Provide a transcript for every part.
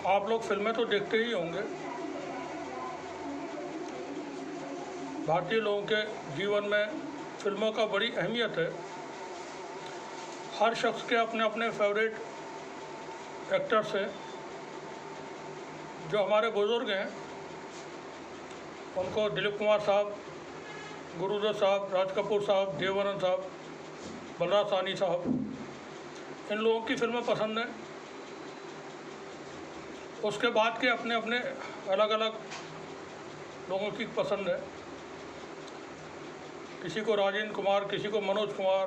आप लोग फिल्में तो देखते ही होंगे। भारतीय लोगों के जीवन में फिल्मों का बड़ी अहमियत है। हर शख्स के अपने अपने फेवरेट एक्टर्स हैं। जो हमारे बुज़ुर्ग हैं उनको दिलीप कुमार साहब, गुरुदत्त साहब, राज कपूर साहब, देव आनंद साहब, बलराज साहनी साहब, इन लोगों की फिल्में पसंद हैं। उसके बाद के अपने अपने अलग अलग लोगों की पसंद है। किसी को राजेंद्र कुमार, किसी को मनोज कुमार,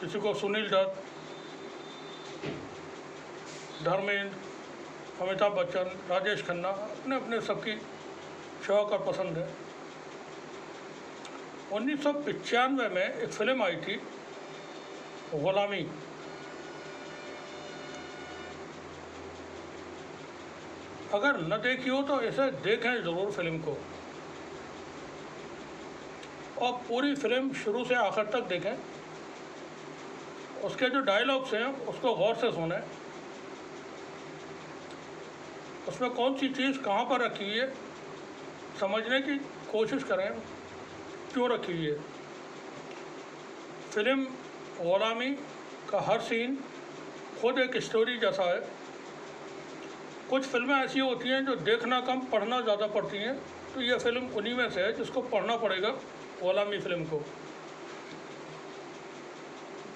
किसी को सुनील दत्त, धर्मेंद्र, अमिताभ बच्चन, राजेश खन्ना, अपने अपने सबकी शौक और पसंद है। 1995 में एक फिल्म आई थी गुलामी। अगर न देखी हो तो इसे देखें ज़रूर फिल्म को, और पूरी फिल्म शुरू से आखिर तक देखें। उसके जो डायलॉग्स हैं उसको गौर से सुनें। उसमें कौन सी चीज़ कहाँ पर रखी हुई है समझने की कोशिश करें, क्यों रखी हुई है। फिल्म गुलामी का हर सीन खुद एक स्टोरी जैसा है। कुछ फिल्में ऐसी होती हैं जो देखना कम पढ़ना ज़्यादा पड़ती हैं, तो ये फिल्म उन्हीं में से है जिसको पढ़ना पड़ेगा। गुलामी फिल्म को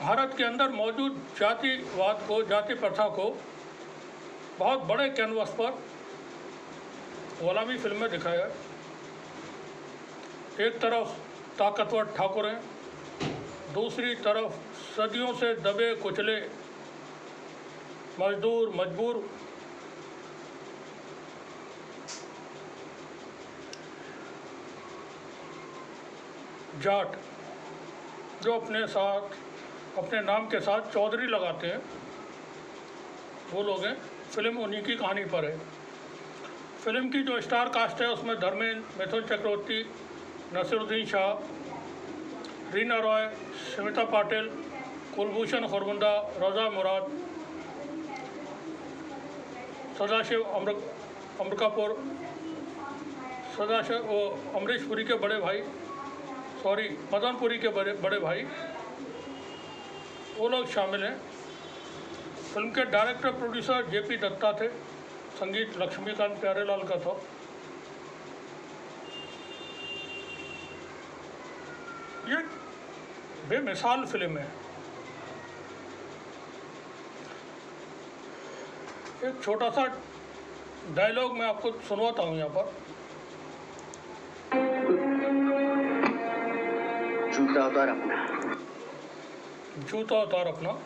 भारत के अंदर मौजूद जातिवाद को, जाति प्रथा को बहुत बड़े कैनवास पर गुलामी फिल्म में दिखाया है। एक तरफ ताकतवर ठाकुर हैं, दूसरी तरफ सदियों से दबे कुचले मजदूर, मजबूर जाट, जो अपने साथ, अपने नाम के साथ चौधरी लगाते हैं, वो लोग हैं। फिल्म उन्हीं की कहानी पर है। फिल्म की जो स्टार कास्ट है उसमें धर्मेंद्र, मिथुन चक्रवर्ती, नसीरुद्दीन शाह, रीना रॉय, स्मिता पाटिल, कुलभूषण खुरमुंदा, रजा मुराद, सदाशिव अमृकापुर, सदाशिव अमरीश पुरी के बड़े भाई, मदनपुरी के बड़े भाई, वो लोग शामिल हैं। फिल्म के डायरेक्टर प्रोड्यूसर जेपी दत्ता थे। संगीत लक्ष्मीकांत प्यारेलाल का था। ये बेमिसाल फिल्म है। एक छोटा सा डायलॉग मैं आपको सुनवाता हूँ यहाँ पर। जूता उतार अपना। जूता उतार अपना।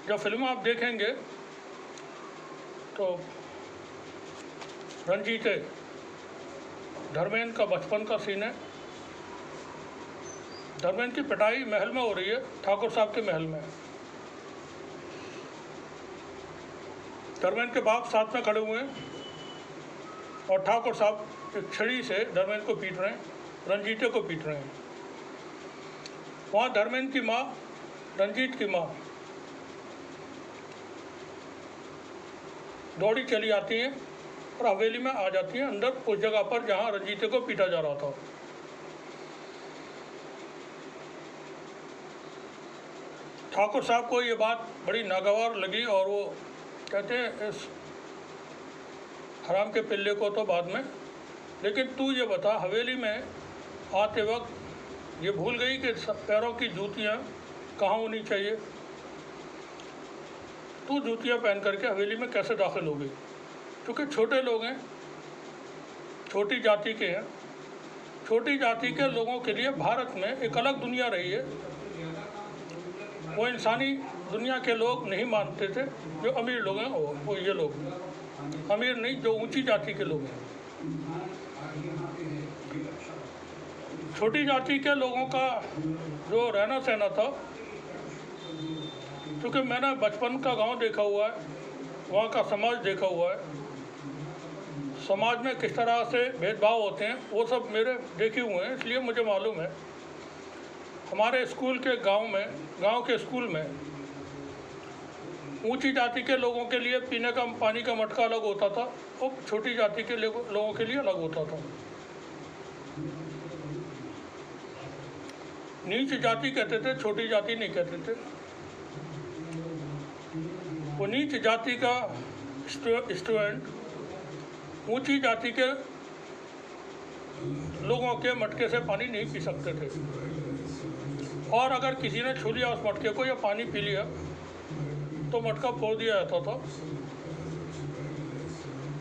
जब फिल्म आप देखेंगे तो रंजीत धर्मेंद्र का बचपन का सीन है। धर्मेंद्र की पिटाई महल में हो रही है, ठाकुर साहब के महल में। धर्मेंद्र के बाप साथ में खड़े हुए हैं और ठाकुर साहब एक छड़ी से धर्मेंद्र को पीट रहे हैं, रंजीते को पीट रहे हैं। वहाँ धर्मेंद्र की माँ, रंजीत की माँ दौड़ी चली आती हैं और हवेली में आ जाती हैं, अंदर उस जगह पर जहाँ रंजीते को पीटा जा रहा था। ठाकुर साहब को ये बात बड़ी नागवार लगी और वो कहते हैं इस हराम के पिल्ले को तो बाद में, लेकिन तू ये बता, हवेली में आते वक्त ये भूल गई कि पैरों की जूतियाँ कहाँ होनी चाहिए। तू जूतियाँ पहन करके हवेली में कैसे दाखिल हो गई? क्योंकि छोटे लोग हैं, छोटी जाति के हैं। छोटी जाति के लोगों के लिए भारत में एक अलग दुनिया रही है। वो इंसानी दुनिया के लोग नहीं मानते थे। जो अमीर लोग हैं वो ये लोग, अमीर नहीं, जो ऊंची जाति के लोग हैं। छोटी जाति के लोगों का जो रहना सहना था, क्योंकि मैंने बचपन का गांव देखा हुआ है, वहाँ का समाज देखा हुआ है, समाज में किस तरह से भेदभाव होते हैं वो सब मेरे देखे हुए हैं, इसलिए मुझे मालूम है। हमारे स्कूल के गांव के स्कूल में ऊंची जाति के लोगों के लिए पीने का पानी का मटका अलग होता था और छोटी जाति के लोगों के लिए अलग होता था। नीच जाति कहते थे, छोटी जाति नहीं कहते थे। वो नीच जाति का स्टूडेंट ऊंची जाति के लोगों के मटके से पानी नहीं पी सकते थे, और अगर किसी ने छू लिया उस मटके को या पानी पी लिया तो मटका फोड़ दिया जाता था।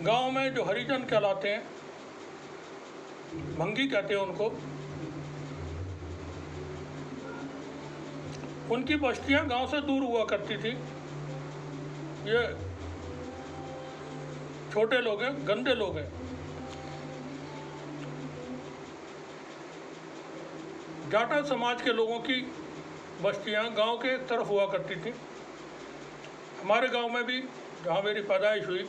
गांव में जो हरिजन कहलाते हैं, भंगी कहते हैं उनको, उनकी बस्तियां गांव से दूर हुआ करती थी। ये छोटे लोग हैं, गंदे लोग हैं। जाटा समाज के लोगों की बस्तियां गांव के एक तरफ हुआ करती थी। हमारे गांव में भी, जहाँ मेरी पैदाइश हुई,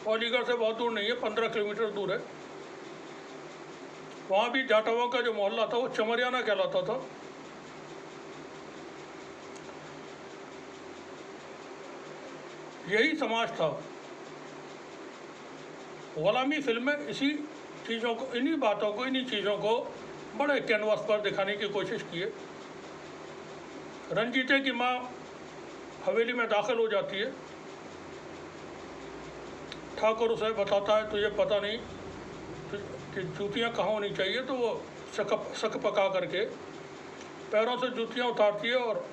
अलीगढ़ से बहुत दूर नहीं है, 15 किलोमीटर दूर है, वहाँ भी जाटाओं का जो मोहल्ला था वो चमरियाना कहलाता था। यही समाज था। गुलामी फिल्म में इसी चीज़ों को, इन्हीं बातों को, इन्हीं चीज़ों को बड़े कैनवास पर दिखाने की कोशिश की है। रंजीते की माँ हवेली में दाखिल हो जाती है। ठाकुर उसे बताता है तुझे पता नहीं कि जूतियाँ कहाँ होनी चाहिए, तो वो शक पका करके पैरों से जूतियाँ उतारती है और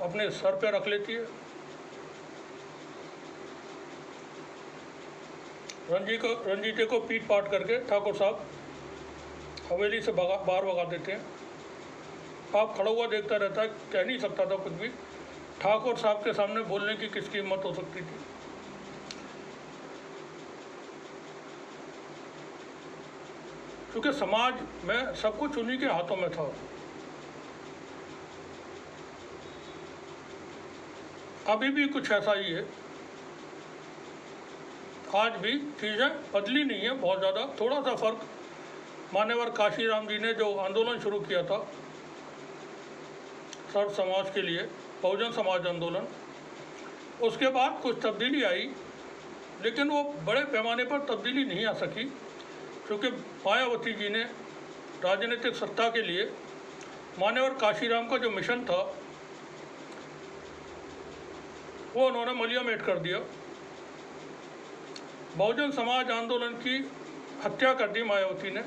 अपने सर पे रख लेती है। रंजीते को पीट पाट करके ठाकुर साहब हवेली से बाहर भगा देते हैं। आप खड़ा हुआ देखता रहता है, कह नहीं सकता था कुछ भी। ठाकुर साहब के सामने बोलने की किसकी हिम्मत हो सकती थी। क्योंकि समाज में सब कुछ उन्हीं के हाथों में था। अभी भी कुछ ऐसा ही है। आज भी चीज़ें बदली नहीं है बहुत ज़्यादा। थोड़ा सा फर्क, मान्यवर काशीराम जी ने जो आंदोलन शुरू किया था सर्व समाज के लिए, बहुजन समाज आंदोलन, उसके बाद कुछ तब्दीली आई, लेकिन वो बड़े पैमाने पर तब्दीली नहीं आ सकी, क्योंकि मायावती जी ने राजनीतिक सत्ता के लिए मान्यवर काशीराम का जो मिशन था वो उन्होंने मलियामेट कर दिया। बहुजन समाज आंदोलन की हत्या कर दी मायावती ने।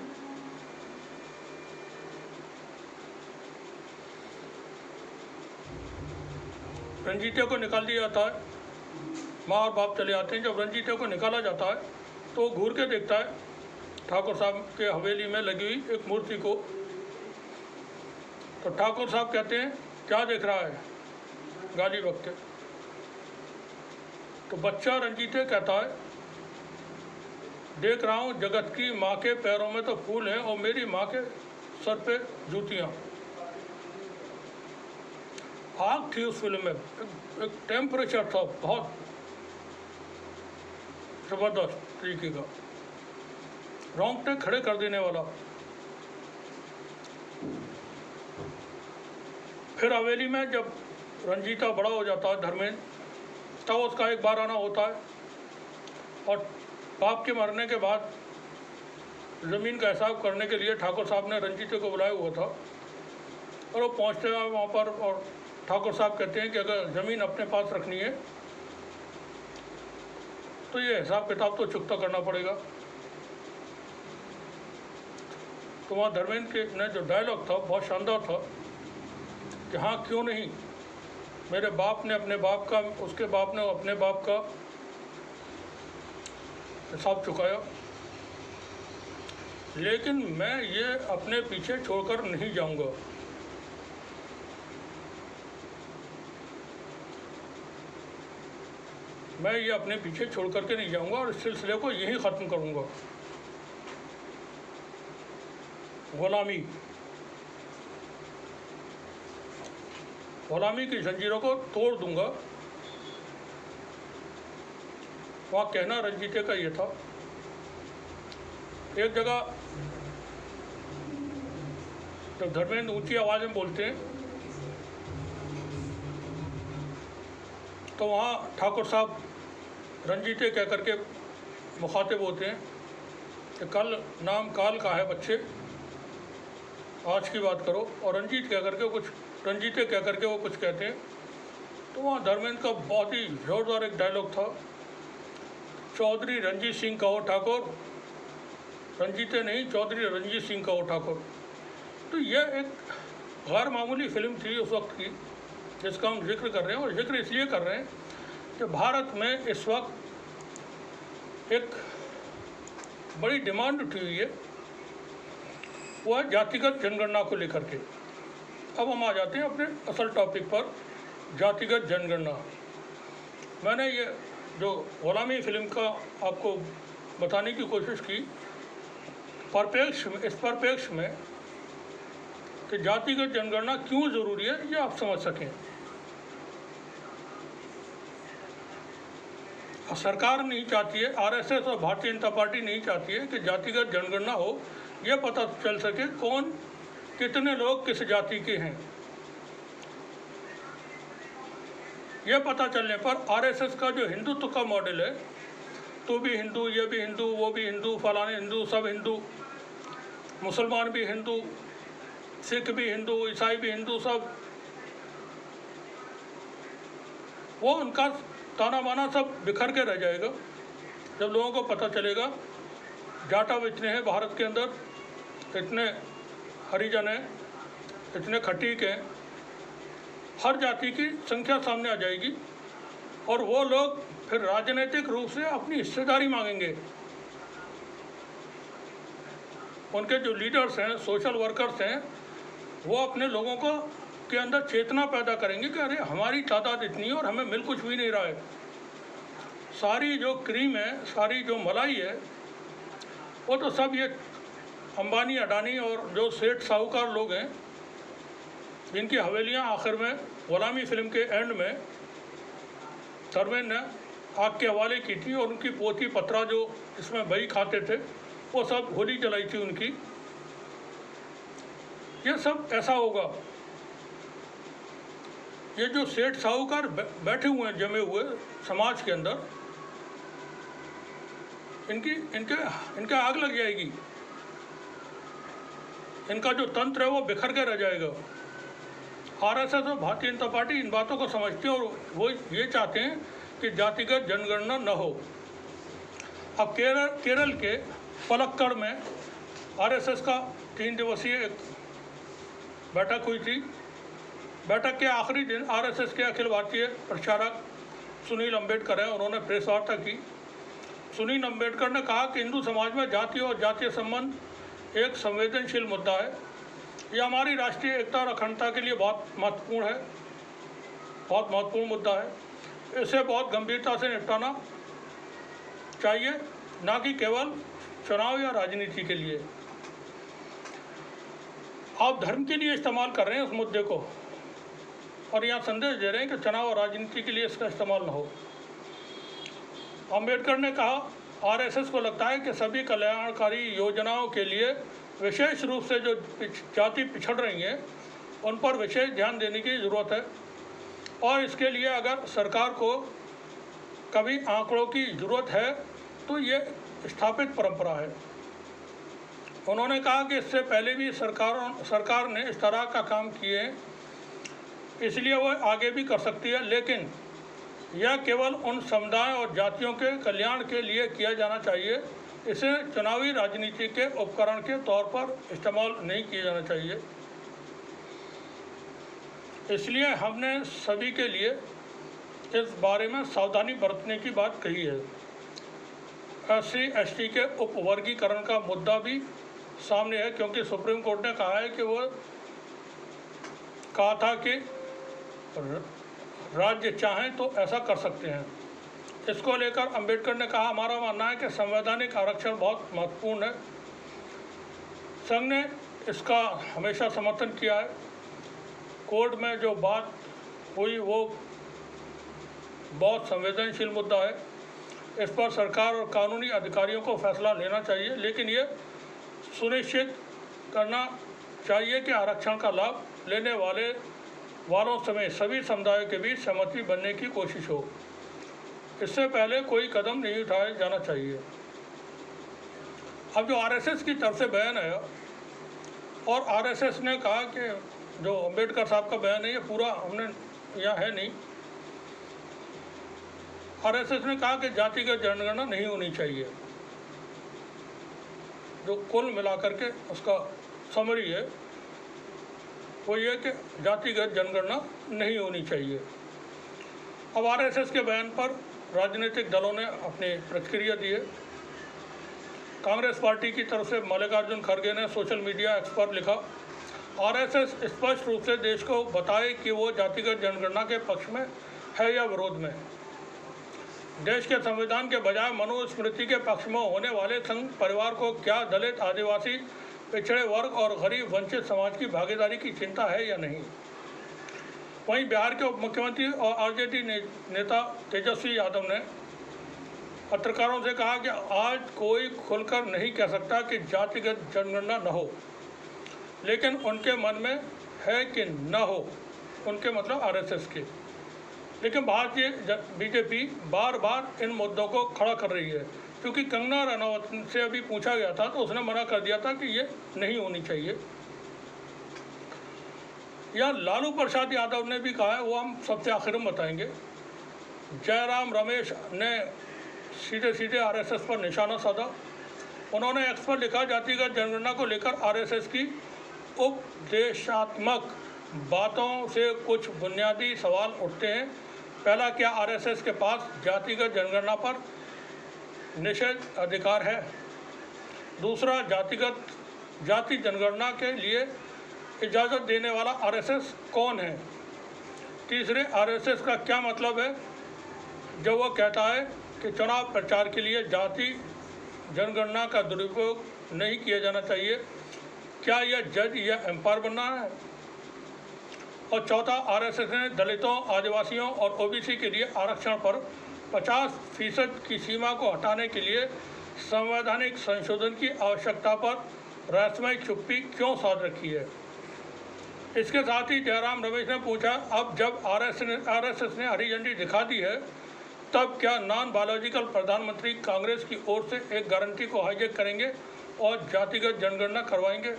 रंजीते को निकाल दिया जाता है, माँ और बाप चले आते हैं। जब रंजीते को निकाला जाता है तो वो घूर के देखता है ठाकुर साहब के हवेली में लगी हुई एक मूर्ति को। तो ठाकुर साहब कहते हैं क्या देख रहा है, गाली बकते। तो बच्चा रंजीते कहता है देख रहा हूँ जगत की माँ के पैरों में तो फूल हैं और मेरी माँ के सर पे जूतियाँ। आग थी उस फिल्म में, एक टेम्परेचर था बहुत ज़बरदस्त तरीके का, रोंगटे खड़े कर देने वाला। फिर हवेली में जब रंजीता बड़ा हो जाता है, धर्मेंद्र, तब उसका एक बार आना होता है और बाप के मरने के बाद ज़मीन का हिसाब करने के लिए ठाकुर साहब ने रंजीते को बुलाया हुआ था। और वो पहुँचते हैं वहाँ पर और ठाकुर साहब कहते हैं कि अगर ज़मीन अपने पास रखनी है तो ये हिसाब किताब तो चुकता करना पड़ेगा। तो वहाँ धर्मेंद्र के ने जो डायलॉग था बहुत शानदार था कि हाँ क्यों नहीं, मेरे बाप ने अपने बाप का, उसके बाप ने अपने बाप का हिसाब चुकाया, लेकिन मैं ये अपने पीछे छोड़कर नहीं जाऊंगा। मैं ये अपने पीछे छोड़ करके नहीं जाऊंगा और इस सिलसिले को यहीं ख़त्म करूंगा। गुलामी की जंजीरों को तोड़ दूंगा। वहाँ कहना रंजीते का ये था। एक जगह जब धर्मेंद्र ऊंची आवाज़ में बोलते हैं तो वहाँ ठाकुर साहब रंजीते कह करके मुखातिब होते हैं कि कल नाम काल का है बच्चे, आज की बात करो, और रंजीत कह करके कुछ रंजीते कह करके वो कुछ कहते हैं। तो वहाँ धर्मेंद्र का बहुत ही जोरदार एक डायलॉग था, चौधरी रंजीत सिंह कहो ठाकुर, रंजीते नहीं चौधरी रंजीत सिंह कहो ठाकुर। तो यह एक गैर मामूली फिल्म थी उस वक्त की जिसका हम जिक्र कर रहे हैं, और जिक्र इसलिए कर रहे हैं कि भारत में इस वक्त एक बड़ी डिमांड उठी हुई है, वह जातिगत जनगणना को लेकर के। अब हम आ जाते हैं अपने असल टॉपिक पर, जातिगत जनगणना। मैंने ये जो गुलामी फिल्म का आपको बताने की कोशिश की इस परिप्रेक्ष्य में कि जातिगत जनगणना क्यों ज़रूरी है, ये आप समझ सकें। सरकार नहीं चाहती है, आरएसएस और भारतीय जनता पार्टी नहीं चाहती है कि जातिगत जनगणना हो, यह पता चल सके कौन कितने लोग किस जाति के हैं। यह पता चलने पर आरएसएस का जो हिंदुत्व का मॉडल है, तो भी हिंदू, ये भी हिंदू, वो भी हिंदू, फलाने हिंदू, सब हिंदू, मुसलमान भी हिंदू, सिख भी हिंदू, ईसाई भी हिंदू, सब, वो उनका ताना बाना सब बिखर के रह जाएगा जब लोगों को पता चलेगा जाटव इतने हैं भारत के अंदर, इतने हरिजन हैं, इतने खटीक हैं, हर जाति की संख्या सामने आ जाएगी और वो लोग फिर राजनीतिक रूप से अपनी हिस्सेदारी मांगेंगे। उनके जो लीडर्स हैं, सोशल वर्कर्स हैं, वो अपने लोगों को के अंदर चेतना पैदा करेंगे कि अरे हमारी तादाद इतनी है और हमें मिल कुछ भी नहीं रहा है। सारी जो क्रीम है, सारी जो मलाई है, वो तो सब ये अंबानी, अडानी और जो सेठ साहूकार लोग हैं, जिनकी हवेलियां आखिर में गुलामी फिल्म के एंड में धर्मेंद्र ने आग के हवाले की थी, और उनकी पोती पत्रा जो इसमें बही खाते थे, वो सब होली जलाई थी उनकी। ये सब ऐसा होगा। ये जो सेठ साहूकार बैठे हुए हैं जमे हुए समाज के अंदर, इनके आग लग जाएगी, इनका जो तंत्र है वो बिखर के रह जाएगा। आरएसएस और भारतीय जनता पार्टी इन बातों को समझती है और वो ये चाहते हैं कि जातिगत जनगणना न हो। अब केरल के पलक्कड़ में आरएसएस का 3 दिवसीय एक बैठक हुई थी। बैठक के आखिरी दिन आरएसएस के अखिल भारतीय प्रचारक सुनील अम्बेडकर हैं, उन्होंने प्रेस वार्ता की। सुनील अम्बेडकर ने कहा कि हिंदू समाज में जाति और जातीय संबंध एक संवेदनशील मुद्दा है। यह हमारी राष्ट्रीय एकता और अखंडता के लिए बहुत महत्वपूर्ण है, बहुत महत्वपूर्ण मुद्दा है। इसे बहुत गंभीरता से निपटाना चाहिए, ना कि केवल चुनाव या राजनीति के लिए। आप धर्म के लिए इस्तेमाल कर रहे हैं उस मुद्दे को और यहाँ संदेश दे रहे हैं कि चुनाव और राजनीति के लिए इसका इस्तेमाल न हो। अम्बेडकर ने कहा, आरएसएस को लगता है कि सभी कल्याणकारी योजनाओं के लिए विशेष रूप से जो जाति पिछड़ रही हैं उन पर विशेष ध्यान देने की ज़रूरत है, और इसके लिए अगर सरकार को कभी आंकड़ों की ज़रूरत है तो ये स्थापित परंपरा है। उन्होंने कहा कि इससे पहले भी सरकार ने इस तरह का काम किए हैं, इसलिए वह आगे भी कर सकती है, लेकिन यह केवल उन समुदायों और जातियों के कल्याण के लिए किया जाना चाहिए। इसे चुनावी राजनीति के उपकरण के तौर पर इस्तेमाल नहीं किया जाना चाहिए। इसलिए हमने सभी के लिए इस बारे में सावधानी बरतने की बात कही है। SC/ST के उपवर्गीकरण का मुद्दा भी सामने है, क्योंकि सुप्रीम कोर्ट ने कहा है कि वो कहा था कि राज्य चाहें तो ऐसा कर सकते हैं। इसको लेकर अंबेडकर ने कहा, हमारा मानना है कि संवैधानिक आरक्षण बहुत महत्वपूर्ण है। संघ ने इसका हमेशा समर्थन किया है। कोर्ट में जो बात हुई वो बहुत संवेदनशील मुद्दा है। इस पर सरकार और कानूनी अधिकारियों को फैसला लेना चाहिए, लेकिन ये सुनिश्चित करना चाहिए कि आरक्षण का लाभ लेने वाले वालों समेत सभी समुदायों के बीच सहमति बनने की कोशिश हो। इससे पहले कोई कदम नहीं उठाया जाना चाहिए। अब जो आरएसएस की तरफ से बयान आया और आरएसएस ने कहा कि जो अम्बेडकर साहब का बयान है ये पूरा हमने यहाँ है नहीं। आरएसएस ने कहा कि जातिगत जनगणना नहीं होनी चाहिए। जो कुल मिलाकर के उसका समरी है वो ये कि जातिगत जनगणना नहीं होनी चाहिए। अब आरएसएस के बयान पर राजनीतिक दलों ने अपनी प्रतिक्रिया दी है। कांग्रेस पार्टी की तरफ से मल्लिकार्जुन खड़गे ने सोशल मीडिया एक्स पर लिखा, आरएसएस स्पष्ट रूप से देश को बताए कि वो जातिगत जनगणना के पक्ष में है या विरोध में। देश के संविधान के बजाय मनुस्मृति के पक्ष में होने वाले संघ परिवार को क्या दलित, आदिवासी, पिछड़े वर्ग और गरीब वंचित समाज की भागीदारी की चिंता है या नहीं। वहीं बिहार के उप मुख्यमंत्री और आरजेडी नेता तेजस्वी यादव ने पत्रकारों से कहा कि आज कोई खुलकर नहीं कह सकता कि जातिगत जनगणना न हो, लेकिन उनके मन में है कि न हो, उनके मतलब आरएसएस के। लेकिन भारतीय बीजेपी बार बार इन मुद्दों को खड़ा कर रही है, क्योंकि कंगना रनौत से अभी पूछा गया था तो उसने मना कर दिया था कि ये नहीं होनी चाहिए। या लालू प्रसाद यादव ने भी कहा है, वो हम सबसे आखिर में बताएंगे। जयराम रमेश ने सीधे सीधे आरएसएस पर निशाना साधा। उन्होंने एक्स पर लिखा, जातिगत जनगणना को लेकर आरएसएस की उपदेशात्मक बातों से कुछ बुनियादी सवाल उठते हैं। पहला, क्या आरएसएस के पास जातिगत जनगणना पर निषेध अधिकार है? दूसरा, जाति जनगणना के लिए इजाज़त देने वाला आरएसएस कौन है? तीसरे, आरएसएस का क्या मतलब है जब वो कहता है कि चुनाव प्रचार के लिए जाति जनगणना का दुरुपयोग नहीं किया जाना चाहिए? क्या यह जज या एम्पायर बनना है? और चौथा, आरएसएस ने दलितों, आदिवासियों और ओबीसी के लिए आरक्षण पर 50% की सीमा को हटाने के लिए संवैधानिक संशोधन की आवश्यकता पर रहस्यमय चुप्पी क्यों साध रखी है? इसके साथ ही जयराम रमेश ने पूछा, अब जब आरएसएस ने हरी झंडी दिखा दी है, तब क्या नॉन बायोलॉजिकल प्रधानमंत्री कांग्रेस की ओर से एक गारंटी को हाईजैक करेंगे और जातिगत जनगणना करवाएंगे?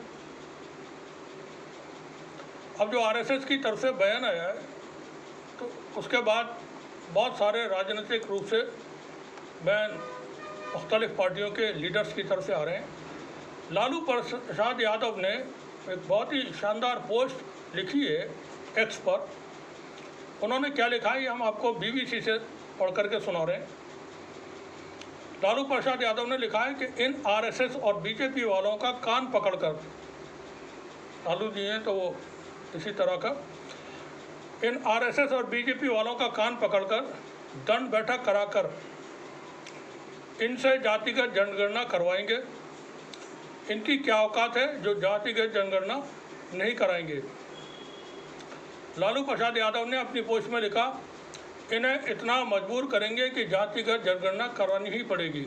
अब जो आरएसएस की तरफ से बयान आया है तो उसके बाद बहुत सारे राजनीतिक रूप से बयान मुख्तलिफ पार्टियों के लीडर्स की तरफ से आ रहे हैं। लालू प्रसाद यादव ने एक बहुत ही शानदार पोस्ट लिखी है एक्स पर। उन्होंने क्या लिखा है, ये हम आपको बीबीसी से पढ़ करके सुना रहे हैं। लालू प्रसाद यादव ने लिखा है कि इन आरएसएस और बीजेपी वालों का कान पकड़कर, लालू जी हैं तो वो इसी तरह का, इन आरएसएस और बीजेपी वालों का कान पकड़कर दंड बैठक कराकर इनसे जातिगत जनगणना करवाएंगे। इनकी क्या औकात है जो जातिगत जनगणना नहीं कराएंगे? लालू प्रसाद यादव ने अपनी पोस्ट में लिखा, इन्हें इतना मजबूर करेंगे कि जातिगत जनगणना करवानी ही पड़ेगी।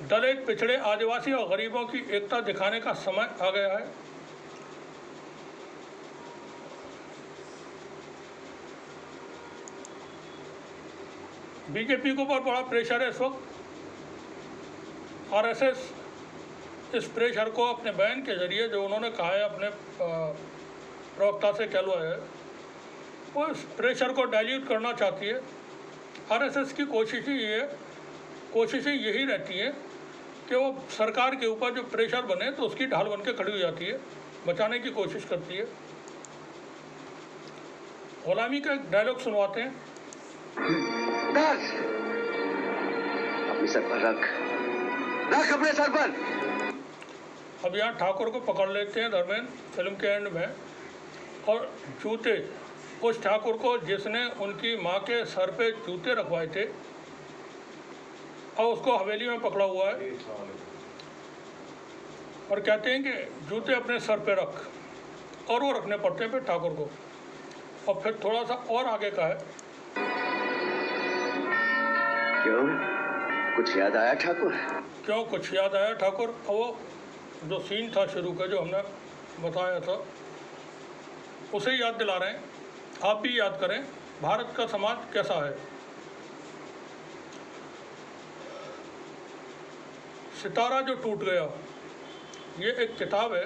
दलित, पिछड़े, आदिवासी और गरीबों की एकता दिखाने का समय आ गया है। बीजेपी के ऊपर बड़ा प्रेशर है इस वक्त। आरएसएस इस प्रेशर को अपने बयान के जरिए, जो उन्होंने कहा है अपने प्रवक्ता से कहलवाया है, वो इस प्रेशर को डाइल्यूट करना चाहती है। आरएसएस की कोशिशें यही रहती हैं कि वो सरकार के ऊपर जो प्रेशर बने तो उसकी ढाल बन के खड़ी हो जाती है, बचाने की कोशिश करती है। गुलामी का एक डायलॉग सुनवाते हैं। अपने सर पर रख अपने सर पर। अब यहाँ ठाकुर को पकड़ लेते हैं धर्मेंद्र फिल्म के एंड में, और जूते, उस ठाकुर को जिसने उनकी माँ के सर पे जूते रखवाए थे, और उसको हवेली में पकड़ा हुआ है और कहते हैं कि जूते अपने सर पे रख, और वो रखने पड़ते हैं फिर ठाकुर को। और फिर थोड़ा सा और आगे का है, क्यों कुछ याद आया ठाकुर? क्यों कुछ याद आया ठाकुर? वो जो सीन था शुरू का जो हमने बताया था, उसे याद दिला रहे हैं, आप भी याद करें भारत का समाज कैसा है। सितारा जो टूट गया, ये एक किताब है,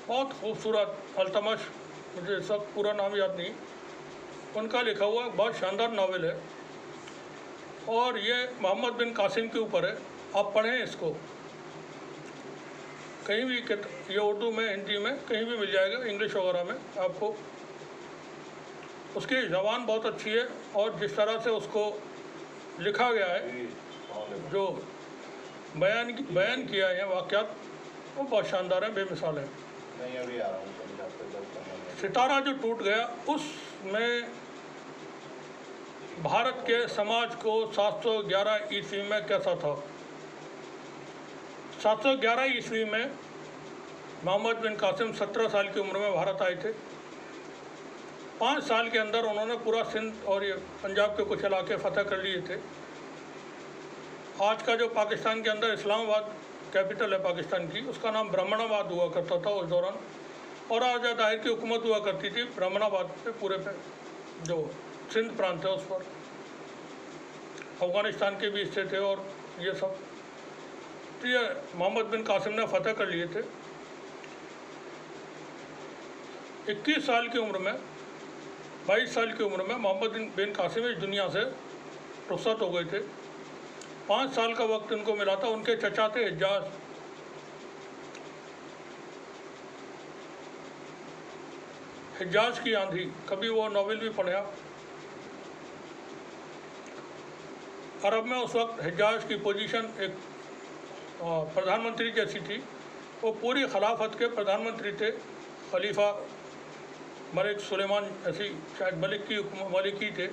बहुत खूबसूरत। अल्तमश, मुझे इस वक्त पूरा नाम याद नहीं, उनका लिखा हुआ बहुत शानदार नावल है और ये मोहम्मद बिन कासिम के ऊपर है। आप पढ़ें इसको, कहीं भी ये उर्दू में, हिंदी में कहीं भी मिल जाएगा, इंग्लिश वगैरह में आपको। उसकी ज़बान बहुत अच्छी है और जिस तरह से उसको लिखा गया है, जो बयान किया है वाक़यात, वो बहुत शानदार है, बेमिसाल है। सितारा जो टूट गया, उसमें भारत के समाज को 711 ईस्वी में कैसा था। 711 ईस्वी में मोहम्मद बिन कासिम 17 साल की उम्र में भारत आए थे। 5 साल के अंदर उन्होंने पूरा सिंध और ये पंजाब के कुछ इलाके फतह कर लिए थे। आज का जो पाकिस्तान के अंदर इस्लामाबाद कैपिटल है पाकिस्तान की, उसका नाम ब्राह्मणाबाद हुआ करता था उस दौरान, और आज़ाद दाहिर की हुकूमत हुआ करती थी ब्राह्मणाबाद पे, पूरे पे जो सिंध प्रांत है उस पर। अफ़गानिस्तान के भी हिस्से थे और ये सब। तो ये मोहम्मद बिन कासिम ने फतह कर लिए थे। 21 साल की उम्र में, 22 साल की उम्र में मोहम्मद बिन कासिम इस दुनिया से रुखसत हो गए थे। 5 साल का वक्त उनको मिला था। उनके चचा थे हिजाज की आंधी, कभी वो नॉवेल भी पढ़े आप। अरब में उस वक्त हिजाज की पोजीशन एक प्रधानमंत्री जैसी थी। वो पूरी खिलाफत के प्रधानमंत्री थे, खलीफा मलिक सुलेमान, ऐसी शायद मलिक ही थे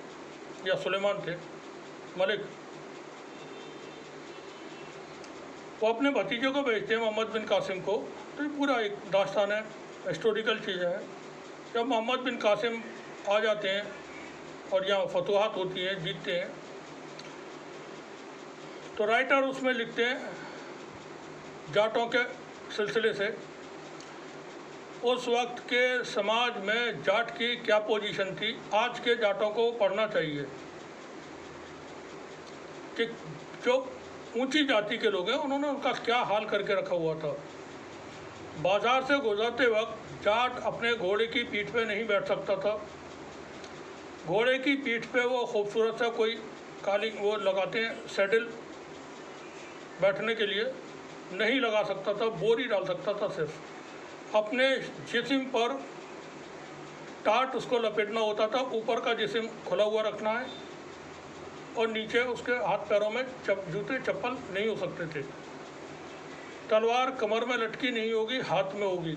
या सुलेमान थे, मलिक। वो अपने भतीजे को भेजते हैं मोहम्मद बिन कासिम को। तो ये पूरा एक दास्तान है, हिस्टोरिकल चीज़ें हैं। जब मोहम्मद बिन कासिम आ जाते हैं और यहाँ फतवाहत होती हैं, जीतते हैं, तो राइटर उसमें लिखते हैं जाटों के सिलसिले से उस वक्त के समाज में जाट की क्या पोजीशन थी। आज के जाटों को पढ़ना चाहिए कि जो ऊंची जाति के लोग हैं उन्होंने उनका क्या हाल करके रखा हुआ था। बाजार से गुजरते वक्त जाट अपने घोड़े की पीठ पे नहीं बैठ सकता था। घोड़े की पीठ पे वो खूबसूरत सा कोई काली वो लगाते हैं सैडल, बैठने के लिए नहीं लगा सकता था, बोरी डाल सकता था। सिर्फ अपने जिस्म पर टाट उसको लपेटना होता था, ऊपर का जिस्म खुला हुआ रखना है और नीचे उसके हाथ पैरों में जूते चप्पल नहीं हो सकते थे। तलवार कमर में लटकी नहीं होगी, हाथ में होगी।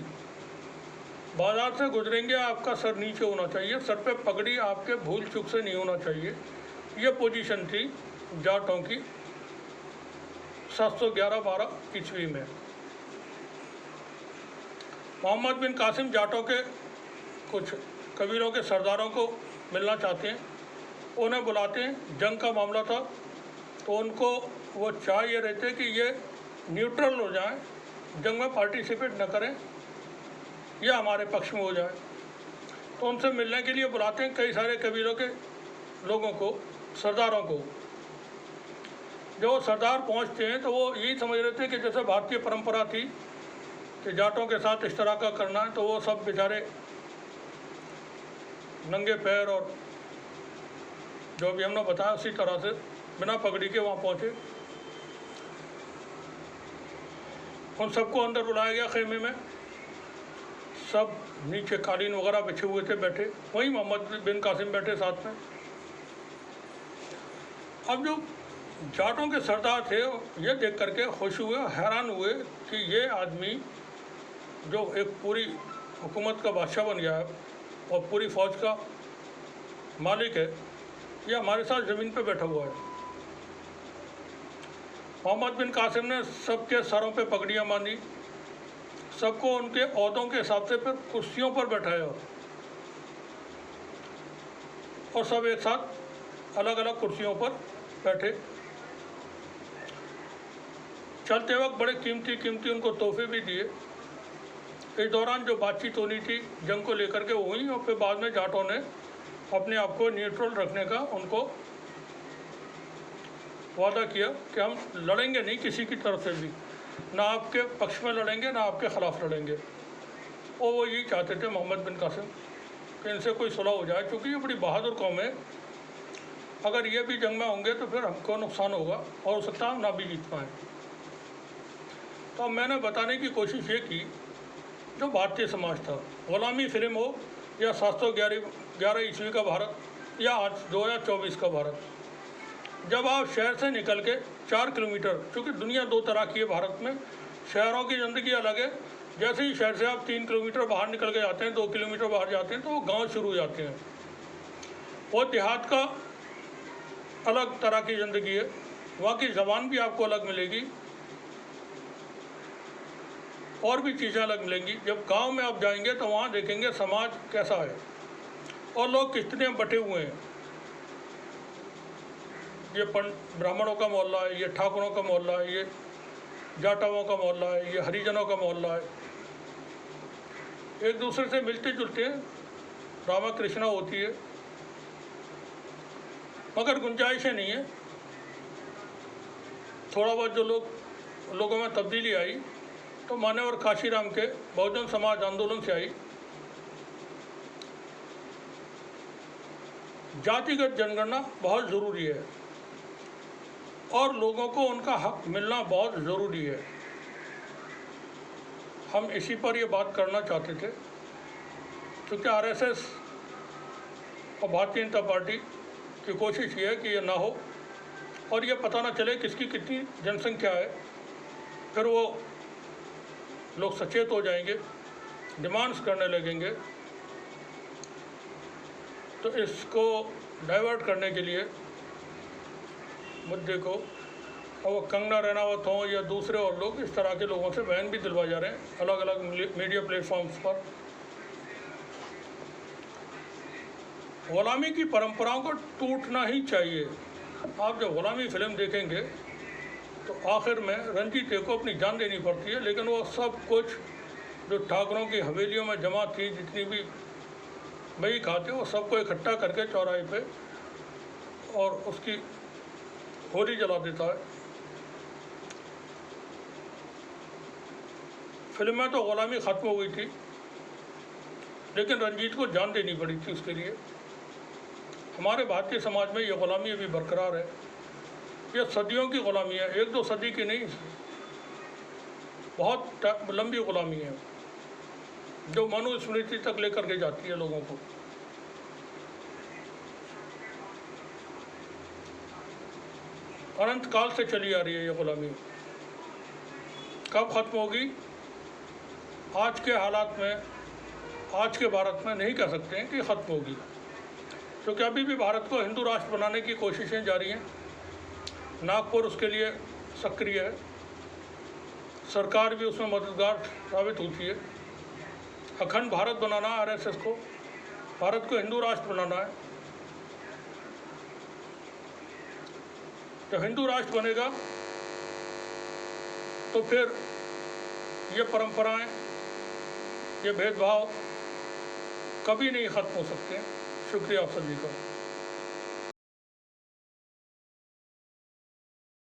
बाजार से गुजरेंगे आपका सर नीचे होना चाहिए, सर पे पगड़ी आपके भूल चूक से नहीं होना चाहिए। ये पोजीशन थी जाटों की 711-12 ईस्वी में। मोहम्मद बिन कासिम जाटों के कुछ कबीलों के सरदारों को मिलना चाहते हैं, उन्हें बुलाते हैं। जंग का मामला था तो उनको वो चाह ये रहते कि ये न्यूट्रल हो जाएं, जंग में पार्टिसिपेट न करें, यह हमारे पक्ष में हो जाए। तो उनसे मिलने के लिए बुलाते हैं कई सारे कबीलों के लोगों को, सरदारों को। जो सरदार पहुंचते हैं तो वो यही समझ रहे थे कि जैसे भारतीय परंपरा थी कि जाटों के साथ इस तरह का करना है, तो वो सब बेचारे नंगे पैर और जो भी हमने बताया उसी तरह से बिना पगड़ी के वहाँ पहुँचे। उन सबको अंदर बुलाया गया खेमे में, सब नीचे कालीन वगैरह बिछे हुए थे, बैठे। वहीं मोहम्मद बिन कासिम बैठे साथ में। अब जो जाटों के सरदार थे ये देख करके खुश हुए, हैरान हुए कि ये आदमी जो एक पूरी हुकूमत का बादशाह बन गया है और पूरी फ़ौज का मालिक है, ये हमारे साथ ज़मीन पे बैठा हुआ है। मोहम्मद बिन कासिम ने सबके सरों पे पगड़ियाँ बांधी, सबको उनके ओहदों के हिसाब से फिर कुर्सियों पर बैठाया और सब एक साथ अलग अलग कुर्सियों पर बैठे। चलते वक्त बड़े कीमती उनको तोहफे भी दिए। इस दौरान जो बातचीत होनी थी जंग को लेकर के वो हुई, और फिर बाद में जाटों ने अपने आप को न्यूट्रल रखने का उनको वादा किया कि हम लड़ेंगे नहीं किसी की तरफ से भी, ना आपके पक्ष में लड़ेंगे ना आपके ख़िलाफ़ लड़ेंगे। और वो यही चाहते थे मोहम्मद बिन कासिम कि इनसे कोई सुलह हो जाए, क्योंकि ये बड़ी बहादुर कौम है। अगर ये भी जंग में होंगे तो फिर हमको नुकसान होगा और हो सकता है हम ना भी जीत पाएँ। तो मैंने बताने की कोशिश ये की, जो भारतीय समाज था, ग़ुलामी फिल्म हो या 711 ईस्वी का भारत या आज 2024 का भारत, जब आप शहर से निकल के 4 किलोमीटर, क्योंकि दुनिया दो तरह की है भारत में, शहरों की ज़िंदगी अलग है। जैसे ही शहर से आप 3 किलोमीटर बाहर निकल के जाते हैं, 2 किलोमीटर बाहर जाते हैं, तो वो गांव शुरू हो जाते हैं। वो देहात का अलग तरह की ज़िंदगी है, वहाँ की ज़बान भी आपको अलग मिलेगी और भी चीज़ें अलग मिलेंगी। जब गांव में आप जाएंगे तो वहाँ देखेंगे समाज कैसा है और लोग कितने बटे हुए हैं। ये ब्राह्मणों का मोहल्ला है, ये ठाकुरों का मोहल्ला है, ये जाटवों का मोहल्ला है, ये हरिजनों का मोहल्ला है। एक दूसरे से मिलते जुलते हैं, रामा कृष्णा होती है, मगर गुंजाइशें नहीं है। थोड़ा बहुत जो लोगों में तब्दीली आई तो मान्यवर काशीराम के बहुजन समाज आंदोलन से आई। जातिगत जनगणना बहुत ज़रूरी है और लोगों को उनका हक मिलना बहुत ज़रूरी है। हम इसी पर ये बात करना चाहते थे, क्योंकि आरएसएस और भारतीय जनता पार्टी की कोशिश ये है कि ये ना हो और ये पता ना चले किसकी कितनी जनसंख्या है। फिर वो लोग सचेत हो जाएंगे, डिमांड्स करने लगेंगे। तो इसको डाइवर्ट करने के लिए मुद्दे को, और वो कंगना रनावत हों या दूसरे और लोग, इस तरह के लोगों से बयान भी दिलवाए जा रहे हैं अलग अलग मीडिया प्लेटफॉर्म्स पर। ग़ुलामी की परंपराओं को टूटना ही चाहिए। आप जब ग़ुलामी फिल्म देखेंगे तो आखिर में रंजीत को अपनी जान देनी पड़ती है, लेकिन वो सब कुछ जो ठाकुरों की हवेलियों में जमा थी, जितनी भी बही खाते, वो सबको इकट्ठा करके चौराहे पे और उसकी होली जला देता है। फिल्म में तो ग़ुलामी ख़त्म हो गई थी, लेकिन रंजीत को जान देनी पड़ी थी उसके लिए। हमारे भारतीय समाज में ये ग़ुलामी अभी बरकरार है। ये सदियों की ग़ुलामी है, 1-2 सदी की नहीं, बहुत लंबी ग़ुलामी है जो मनुस्मृति तक लेकर के जाती है लोगों को। अनंत काल से चली आ रही है ये ग़ुलामी। कब ख़त्म होगी, आज के हालात में, आज के भारत में नहीं कह सकते हैं कि ख़त्म होगी, क्योंकि अभी भी भारत को हिंदू राष्ट्र बनाने की कोशिशें जारी हैं। नागपुर उसके लिए सक्रिय है, सरकार भी उसमें मददगार साबित होती है। अखंड भारत बनाना है आरएसएस को, भारत को हिंदू राष्ट्र बनाना है। जब हिंदू राष्ट्र बनेगा तो फिर ये परंपराएं, ये भेदभाव कभी नहीं ख़त्म हो सकते हैं। शुक्रिया आप सभी का।